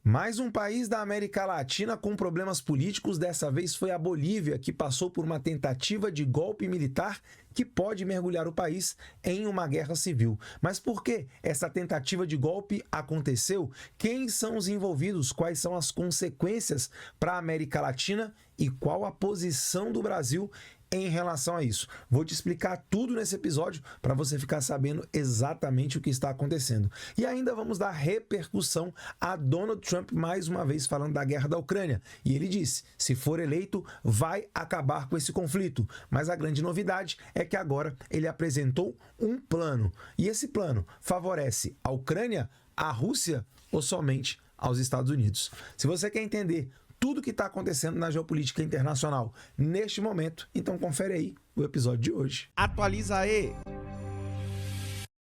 Mais um país da América Latina com problemas políticos, dessa vez foi a Bolívia, que passou por uma tentativa de golpe militar que pode mergulhar o país em uma guerra civil. Mas por que essa tentativa de golpe aconteceu? Quem são os envolvidos? Quais são as consequências para a América Latina? E qual a posição do Brasil em relação a isso? Vou te explicar tudo nesse episódio para você ficar sabendo exatamente o que está acontecendo. E ainda vamos dar repercussão a Donald Trump, mais uma vez falando da guerra da Ucrânia. E ele disse, se for eleito, vai acabar com esse conflito. Mas a grande novidade é que agora ele apresentou um plano. E esse plano favorece a Ucrânia, a Rússia ou somente aos Estados Unidos? Se você quer entender tudo que está acontecendo na geopolítica internacional neste momento, então confere aí o episódio de hoje. Atualiza aí!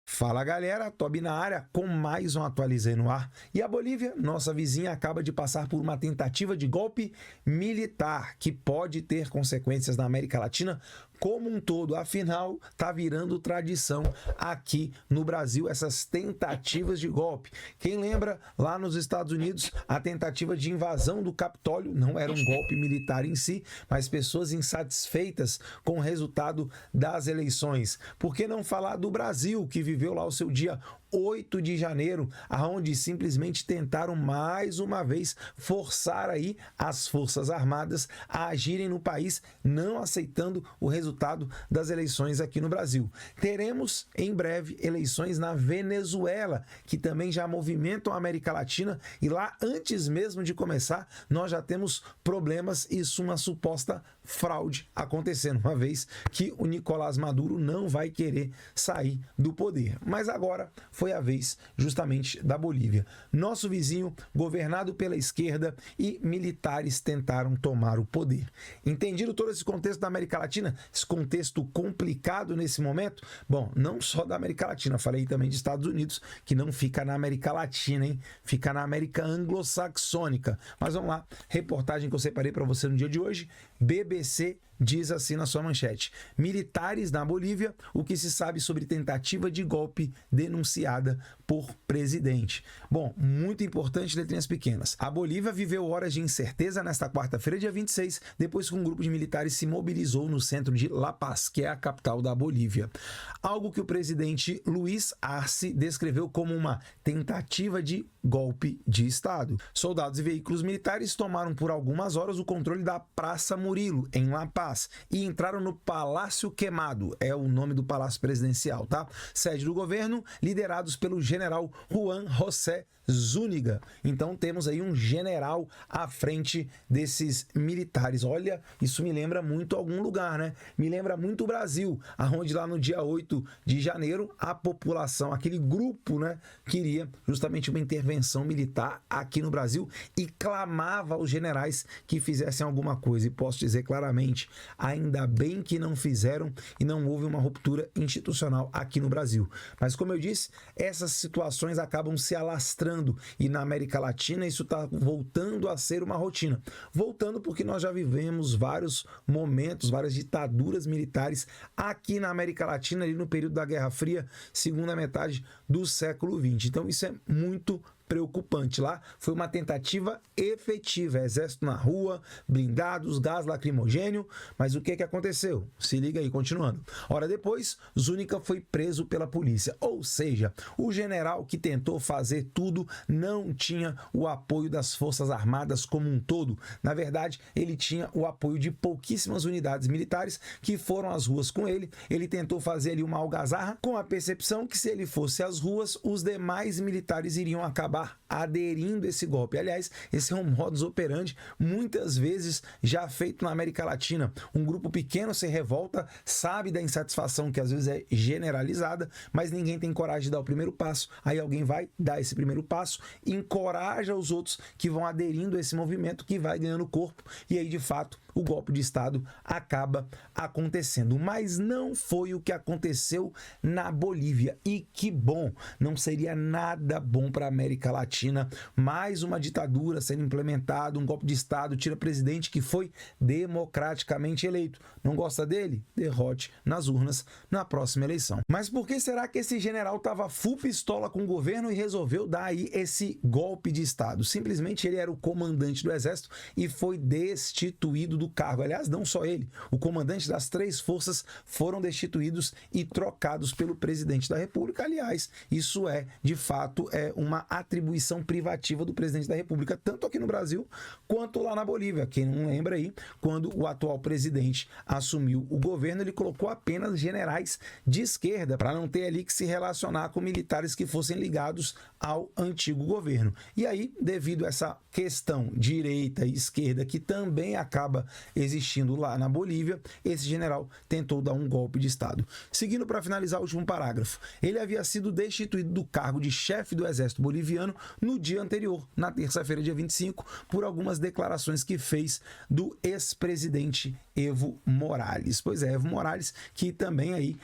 Fala galera, Tobi na área com mais um Atualiza aí no ar. E a Bolívia, nossa vizinha, acaba de passar por uma tentativa de golpe militar que pode ter consequências na América Latina como um todo. Afinal, tá virando tradição aqui no Brasil essas tentativas de golpe. Quem lembra lá nos Estados Unidos a tentativa de invasão do Capitólio? Não era um golpe militar em si, mas pessoas insatisfeitas com o resultado das eleições. Por que não falar do Brasil, que viveu lá o seu dia 8 de janeiro, aonde simplesmente tentaram mais uma vez forçar aí as Forças Armadas a agirem no país, não aceitando o resultado das eleições aqui no Brasil. Teremos em breve eleições na Venezuela, que também já movimentam a América Latina, e lá antes mesmo de começar, nós já temos problemas e uma suposta fraude acontecendo, uma vez que o Nicolás Maduro não vai querer sair do poder. Mas agora foi a vez justamente da Bolívia. Nosso vizinho, governado pela esquerda, e militares tentaram tomar o poder. Entendido todo esse contexto da América Latina, esse contexto complicado nesse momento? Bom, não só da América Latina, falei também de Estados Unidos, que não fica na América Latina, hein? Fica na América anglo-saxônica. Mas vamos lá, reportagem que eu separei para você no dia de hoje. BBC diz assim na sua manchete: militares na Bolívia, o que se sabe sobre tentativa de golpe denunciada por presidente. Bom, muito importante, letrinhas pequenas. A Bolívia viveu horas de incerteza nesta quarta-feira, dia 26, depois que um grupo de militares se mobilizou no centro de La Paz, que é a capital da Bolívia. Algo que o presidente Luiz Arce descreveu como uma tentativa de golpe de Estado. Soldados e veículos militares tomaram por algumas horas o controle da Praça Murilo, em La Paz, e entraram no Palácio Queimado, é o nome do Palácio Presidencial, tá? Sede do governo, liderados pelo general Juan José Zúñiga. Então temos aí um general à frente desses militares. Olha, isso me lembra muito algum lugar, né? Me lembra muito o Brasil, aonde lá no dia 8 de janeiro a população, aquele grupo, né, queria justamente uma intervenção militar aqui no Brasil e clamava aos generais que fizessem alguma coisa. E posso dizer claramente, ainda bem que não fizeram e não houve uma ruptura institucional aqui no Brasil. Mas como eu disse, essas situações acabam se alastrando e na América Latina isso está voltando a ser uma rotina. Voltando porque nós já vivemos vários momentos, várias ditaduras militares aqui na América Latina, ali no período da Guerra Fria, segunda metade do século XX. Então isso é muito preocupante. Lá foi uma tentativa efetiva, exército na rua, blindados, gás lacrimogênio, mas o que aconteceu? Se liga aí, continuando. Hora depois, Zúñiga foi preso pela polícia, ou seja, o general que tentou fazer tudo não tinha o apoio das Forças Armadas como um todo. Na verdade, ele tinha o apoio de pouquíssimas unidades militares que foram às ruas com ele. Ele tentou fazer ali uma algazarra com a percepção que se ele fosse às ruas, os demais militares iriam acabar aderindo a esse golpe. Aliás, esse é um modus operandi muitas vezes já feito na América Latina. Um grupo pequeno se revolta, sabe da insatisfação que às vezes é generalizada, mas ninguém tem coragem de dar o primeiro passo. Aí alguém vai dar esse primeiro passo, encoraja os outros que vão aderindo a esse movimento, que vai ganhando corpo, e aí de fato o golpe de Estado acaba acontecendo. Mas não foi o que aconteceu na Bolívia. E que bom! Não seria nada bom para a América Latina. Mais uma ditadura sendo implementada, um golpe de Estado, tira presidente que foi democraticamente eleito. Não gosta dele? Derrote nas urnas na próxima eleição. Mas por que será que esse general estava full pistola com o governo e resolveu dar aí esse golpe de Estado? Simplesmente ele era o comandante do exército e foi destituído do cargo. Aliás, não só ele, o comandante das 3 forças foram destituídos e trocados pelo presidente da República. Aliás, isso é, de fato, uma atribuição privativa do presidente da República, tanto aqui no Brasil quanto lá na Bolívia. Quem não lembra aí, quando o atual presidente assumiu o governo, ele colocou apenas generais de esquerda, para não ter ali que se relacionar com militares que fossem ligados ao antigo governo. E aí, devido a essa questão direita e esquerda, que também acaba existindo lá na Bolívia, esse general tentou dar um golpe de Estado. Seguindo para finalizar o último parágrafo, ele havia sido destituído do cargo de chefe do exército boliviano no dia anterior, na terça-feira, dia 25, por algumas declarações que fez do ex-presidente Evo Morales. Pois é, Evo Morales, que também aí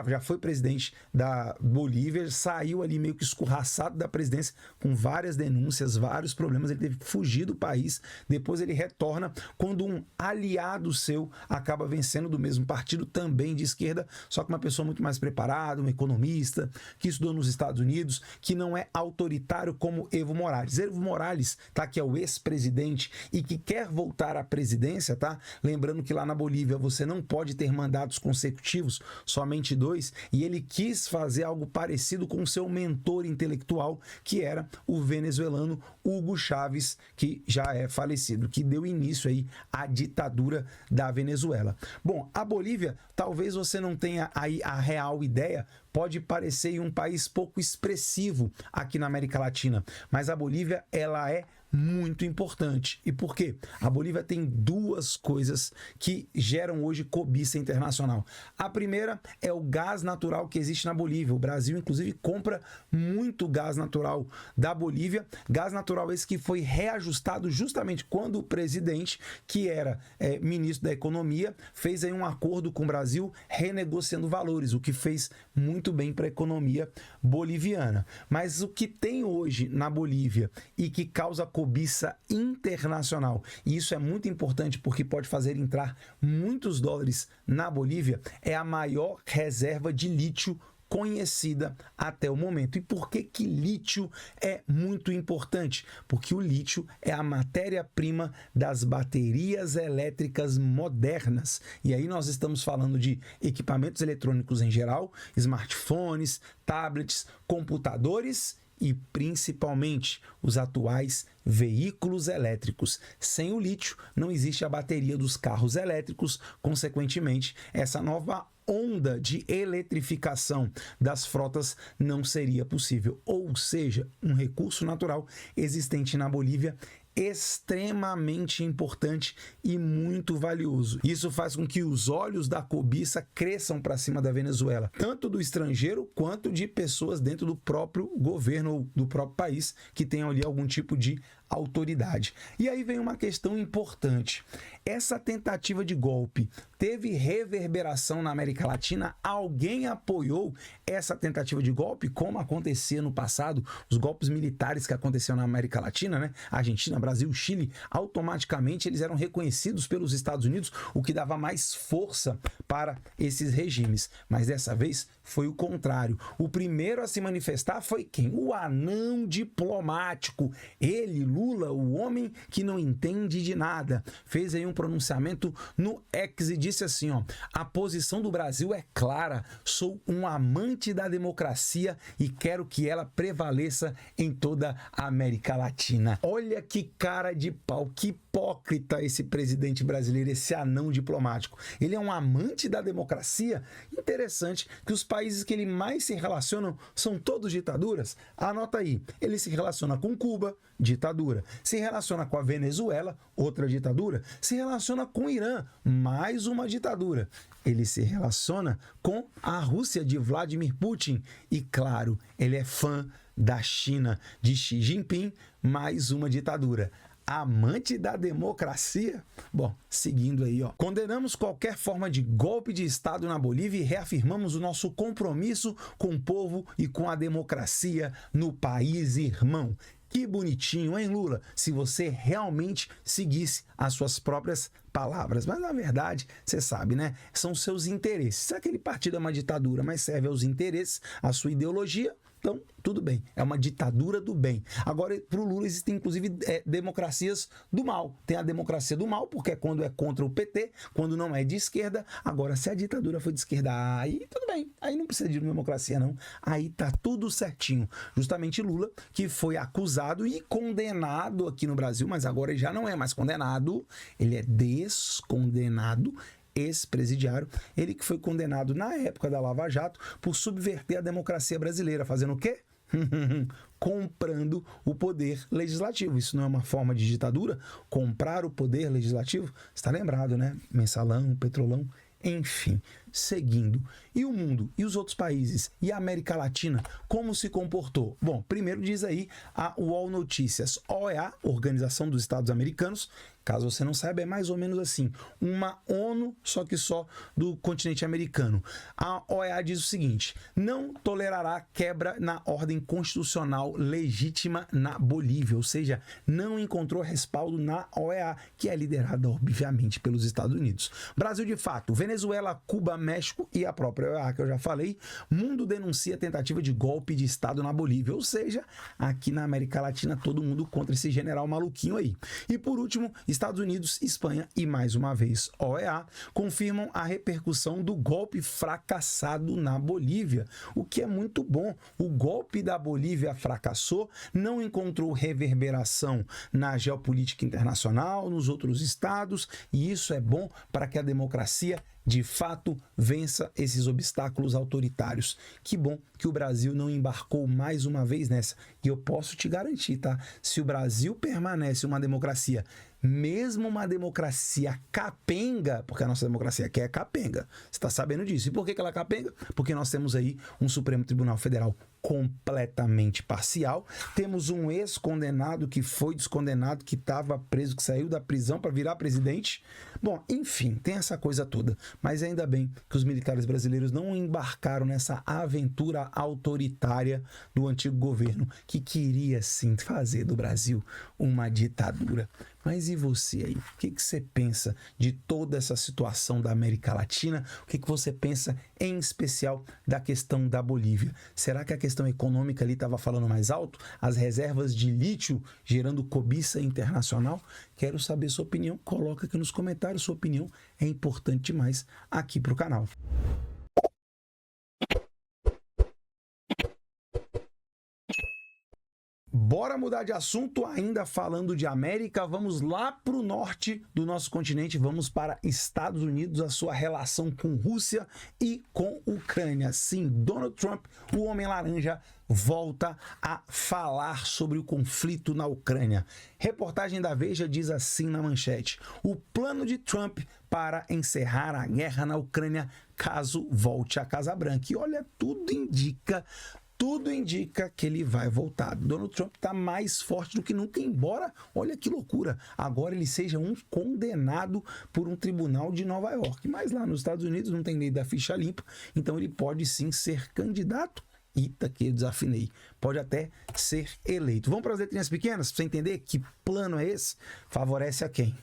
já foi presidente da Bolívia, saiu ali meio que escorraçado da presidência com várias denúncias, vários problemas, ele teve que fugir do país, depois ele retorna quando um aliado seu acaba vencendo do mesmo partido, também de esquerda, só que uma pessoa muito mais preparada, um economista, que estudou nos Estados Unidos, que não é autoritário como Evo Morales. Evo Morales, tá, que é o ex-presidente e que quer voltar à presidência, tá? Lembrando que lá na Bolívia você não pode ter mandatos consecutivos, somente 2, e ele quis fazer algo parecido com seu mentor intelectual, que era o venezuelano Hugo Chávez, que já é falecido, que deu início aí à ditadura da Venezuela. Bom, a Bolívia, talvez você não tenha aí a real ideia, pode parecer um país pouco expressivo aqui na América Latina, mas a Bolívia, ela é muito importante. E por quê? A Bolívia tem 2 coisas que geram hoje cobiça internacional. A primeira é o gás natural que existe na Bolívia. O Brasil, inclusive, compra muito gás natural da Bolívia. Gás natural esse que foi reajustado justamente quando o presidente, que era ministro da Economia, fez aí um acordo com o Brasil renegociando valores, o que fez muito bem para a economia boliviana. Mas o que tem hoje na Bolívia e que causa cobiça internacional, e isso é muito importante porque pode fazer entrar muitos dólares na Bolívia, é a maior reserva de lítio conhecida até o momento. E por que que lítio é muito importante? Porque o lítio é a matéria-prima das baterias elétricas modernas. E aí nós estamos falando de equipamentos eletrônicos em geral, smartphones, tablets, computadores e principalmente os atuais veículos elétricos. Sem o lítio não existe a bateria dos carros elétricos, consequentemente, essa nova onda de eletrificação das frotas não seria possível. Ou seja, um recurso natural existente na Bolívia extremamente importante e muito valioso. Isso faz com que os olhos da cobiça cresçam para cima da Venezuela, tanto do estrangeiro quanto de pessoas dentro do próprio governo ou do próprio país que tenham ali algum tipo de autoridade. E aí vem uma questão importante. Essa tentativa de golpe teve reverberação na América Latina? Alguém apoiou essa tentativa de golpe, como acontecia no passado, os golpes militares que aconteciam na América Latina, né? Argentina, Brasil, Chile, automaticamente eles eram reconhecidos pelos Estados Unidos, o que dava mais força para esses regimes. Mas dessa vez foi o contrário. O primeiro a se manifestar foi quem? O anão diplomático. Ele, Lula, o homem que não entende de nada, fez aí um pronunciamento no X e disse assim, ó: a posição do Brasil é clara, sou um amante da democracia e quero que ela prevaleça em toda a América Latina. Olha que cara de pau, que hipócrita esse presidente brasileiro, esse anão diplomático. Ele é um amante da democracia? Interessante que os países que ele mais se relacionam são todos ditaduras. Anota aí, ele se relaciona com Cuba, ditadura. Se relaciona com a Venezuela, outra ditadura. Se relaciona com o Irã, mais uma ditadura. Ele se relaciona com a Rússia de Vladimir Putin. E claro, ele é fã da China, de Xi Jinping, mais uma ditadura. amante da democracia? Bom, seguindo aí, ó. Condenamos qualquer forma de golpe de Estado na Bolívia e reafirmamos o nosso compromisso com o povo e com a democracia no país irmão. Que bonitinho, hein, Lula? Se você realmente seguisse as suas próprias palavras. Mas, na verdade, você sabe, né? São seus interesses. Se aquele partido é uma ditadura, mas serve aos interesses, à sua ideologia, então, tudo bem, é uma ditadura do bem. Agora, para o Lula existem, inclusive, democracias do mal. Tem a democracia do mal, porque é quando é contra o PT, quando não é de esquerda. Agora, se a ditadura for de esquerda, aí tudo bem, aí não precisa de democracia, não. Aí tá tudo certinho. Justamente Lula, que foi acusado e condenado aqui no Brasil, mas agora ele já não é mais condenado, ele é descondenado, ex-presidiário, ele que foi condenado na época da Lava Jato por subverter a democracia brasileira, fazendo o quê? Comprando o poder legislativo. Isso não é uma forma de ditadura? Comprar o poder legislativo? Está lembrado, né? Mensalão, Petrolão, enfim, seguindo. E o mundo? E os outros países? E a América Latina? Como se comportou? Bom, primeiro diz aí a UOL Notícias. OEA, Organização dos Estados Americanos, caso você não saiba, é mais ou menos assim, uma ONU, só que só do continente americano. A OEA diz o seguinte: não tolerará quebra na ordem constitucional legítima na Bolívia, ou seja, não encontrou respaldo na OEA, que é liderada, obviamente, pelos Estados Unidos. Brasil, de fato, Venezuela, Cuba, México e a própria OEA, que eu já falei, mundo denuncia tentativa de golpe de Estado na Bolívia, ou seja, aqui na América Latina, todo mundo contra esse general maluquinho aí. E por último, Estados Unidos, Espanha e, mais uma vez, OEA, confirmam a repercussão do golpe fracassado na Bolívia, o que é muito bom. O golpe da Bolívia fracassou, não encontrou reverberação na geopolítica internacional, nos outros estados, e isso é bom para que a democracia de fato vença esses obstáculos autoritários. Que bom que o Brasil não embarcou mais uma vez nessa. E eu posso te garantir, tá? Se o Brasil permanece uma democracia, mesmo uma democracia capenga, porque a nossa democracia aqui é capenga, você está sabendo disso. E por que ela é capenga? Porque nós temos aí um Supremo Tribunal Federal completamente parcial, temos um ex-condenado que foi descondenado, que estava preso, que saiu da prisão para virar presidente. Bom, enfim, tem essa coisa toda. Mas ainda bem que os militares brasileiros não embarcaram nessa aventura autoritária do antigo governo, que queria sim fazer do Brasil uma ditadura. Mas e você aí? O que você pensa de toda essa situação da América Latina? O que você pensa, em especial, da questão da Bolívia? Será que a questão econômica ali estava falando mais alto? As reservas de lítio gerando cobiça internacional? Quero saber sua opinião. Coloca aqui nos comentários. Sua opinião é importante demais aqui para o canal. Bora mudar de assunto, ainda falando de América, vamos lá para o norte do nosso continente, vamos para Estados Unidos, a sua relação com Rússia e com Ucrânia. Sim, Donald Trump, o Homem Laranja, volta a falar sobre o conflito na Ucrânia. Reportagem da Veja diz assim na manchete: o plano de Trump para encerrar a guerra na Ucrânia caso volte à Casa Branca. E olha, tudo indica que ele vai voltar. Donald Trump está mais forte do que nunca, embora, olha que loucura, agora ele seja um condenado por um tribunal de Nova York. Mas lá nos Estados Unidos não tem lei da ficha limpa, então ele pode sim ser candidato. Eita, que eu desafinei. Pode até ser eleito. Vamos para as letrinhas pequenas, para você entender que plano é esse? Favorece a quem?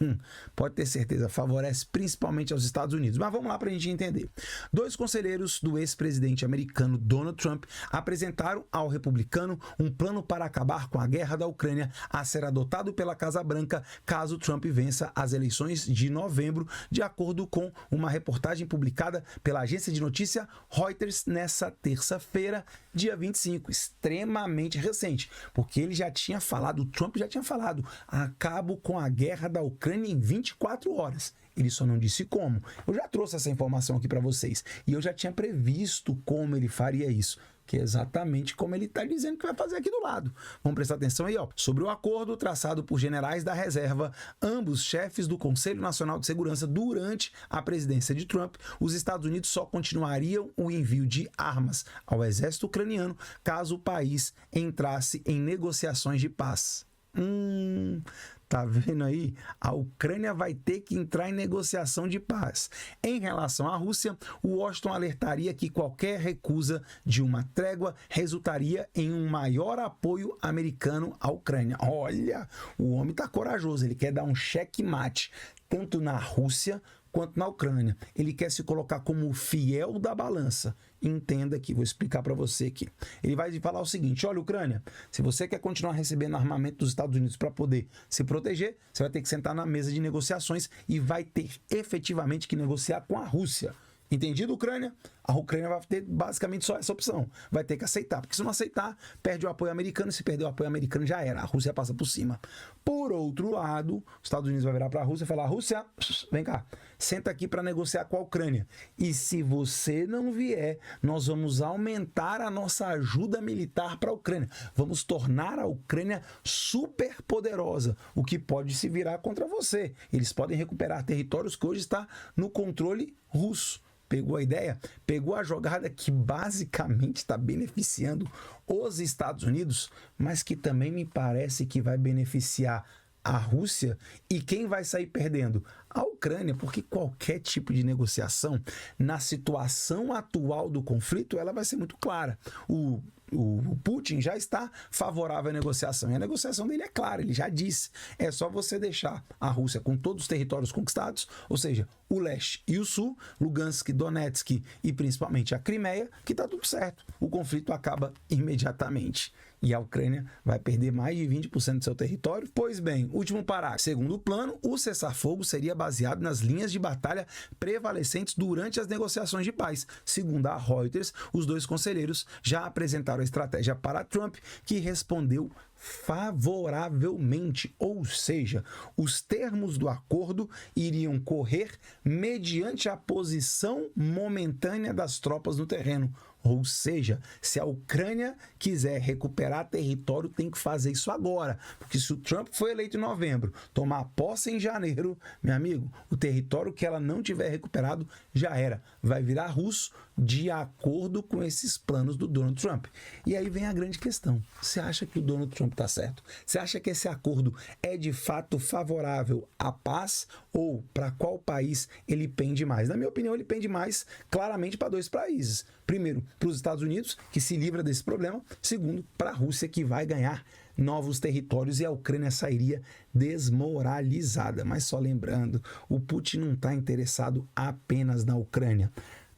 Pode ter certeza, favorece principalmente aos Estados Unidos. Mas vamos lá para a gente entender. 2 conselheiros do ex-presidente americano Donald Trump apresentaram ao republicano um plano para acabar com a guerra da Ucrânia a ser adotado pela Casa Branca caso Trump vença as eleições de novembro, de acordo com uma reportagem publicada pela agência de notícia Reuters nessa terça-feira, dia 25, extremamente recente, porque ele já tinha falado, o Trump já tinha falado, acabo com a guerra da Ucrânia em 24 horas. Ele só não disse como. Eu já trouxe essa informação aqui para vocês e eu já tinha previsto como ele faria isso, que é exatamente como ele está dizendo que vai fazer aqui do lado. Vamos prestar atenção aí, ó. Sobre o acordo traçado por generais da reserva, ambos chefes do Conselho Nacional de Segurança durante a presidência de Trump, os Estados Unidos só continuariam o envio de armas ao exército ucraniano caso o país entrasse em negociações de paz. Tá vendo aí? A Ucrânia vai ter que entrar em negociação de paz. Em relação à Rússia, o Washington alertaria que qualquer recusa de uma trégua resultaria em um maior apoio americano à Ucrânia. Olha, o homem tá corajoso, ele quer dar um checkmate tanto na Rússia quanto na Ucrânia. Ele quer se colocar como o fiel da balança. Entenda aqui, vou explicar para você aqui. Ele vai falar o seguinte: olha, Ucrânia, se você quer continuar recebendo armamento dos Estados Unidos para poder se proteger, você vai ter que sentar na mesa de negociações e vai ter efetivamente que negociar com a Rússia. Entendido, Ucrânia? A Ucrânia vai ter basicamente só essa opção. Vai ter que aceitar, porque se não aceitar, perde o apoio americano. Se perder o apoio americano, já era. A Rússia passa por cima. Por outro lado, os Estados Unidos vai virar para a Rússia e falar: Rússia, vem cá, senta aqui para negociar com a Ucrânia. E se você não vier, nós vamos aumentar a nossa ajuda militar para a Ucrânia. Vamos tornar a Ucrânia super poderosa, o que pode se virar contra você. Eles podem recuperar territórios que hoje está no controle russo. Pegou a ideia? Pegou a jogada que basicamente está beneficiando os Estados Unidos, mas que também me parece que vai beneficiar a Rússia. E quem vai sair perdendo? A Ucrânia, porque qualquer tipo de negociação, na situação atual do conflito, ela vai ser muito clara. O Putin já está favorável à negociação. E a negociação dele é clara, ele já disse. É só você deixar a Rússia com todos os territórios conquistados, ou seja, o leste e o sul, Lugansk, Donetsk e principalmente a Crimeia, que está tudo certo. O conflito acaba imediatamente. E a Ucrânia vai perder mais de 20% do seu território. Pois bem, último parágrafo. Segundo o plano, o cessar-fogo seria baseado nas linhas de batalha prevalecentes durante as negociações de paz. Segundo a Reuters, os dois conselheiros já apresentaram a estratégia para Trump, que respondeu favoravelmente, ou seja, os termos do acordo iriam correr mediante a posição momentânea das tropas no terreno. Ou seja, se a Ucrânia quiser recuperar território, tem que fazer isso agora. Porque se o Trump foi eleito em novembro, tomar posse em janeiro, meu amigo, o território que ela não tiver recuperado já era. Vai virar russo de acordo com esses planos do Donald Trump. E aí vem a grande questão. Você acha que o Donald Trump está certo? Você acha que esse acordo é de fato favorável à paz ou para qual país ele pende mais? Na minha opinião, ele pende mais claramente para dois países. Primeiro, para os Estados Unidos, que se livra desse problema. Segundo, para a Rússia, que vai ganhar novos territórios e a Ucrânia sairia desmoralizada. Mas só lembrando, o Putin não está interessado apenas na Ucrânia.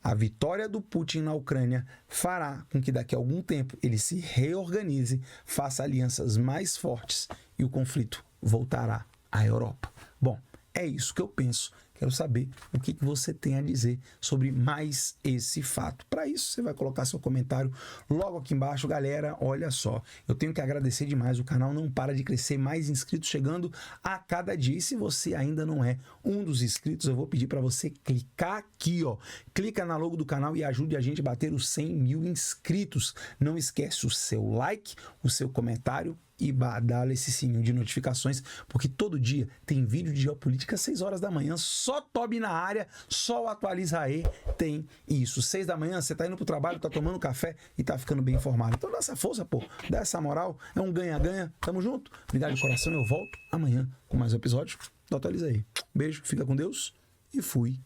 A vitória do Putin na Ucrânia fará com que daqui a algum tempo ele se reorganize, faça alianças mais fortes e o conflito voltará à Europa. Bom, é isso que eu penso. Quero saber o que você tem a dizer sobre mais esse fato. Para isso, você vai colocar seu comentário logo aqui embaixo. Galera, olha só, eu tenho que agradecer demais. O canal não para de crescer, mais inscritos chegando a cada dia. E se você ainda não é um dos inscritos, eu vou pedir para você clicar aqui, ó. Clica na logo do canal e ajude a gente a bater os 100 mil inscritos. Não esquece o seu like, o seu comentário e badala esse sininho de notificações, porque todo dia tem vídeo de geopolítica às 6 horas da manhã, só Tobi na área, só o Atualiza aí tem isso. 6 da manhã, você tá indo pro trabalho, tá tomando café e tá ficando bem informado. Então dá essa força, pô, dá essa moral, é um ganha-ganha, tamo junto. Obrigado de coração, eu volto amanhã com mais um episódio do Atualiza aí. Beijo, fica com Deus e fui.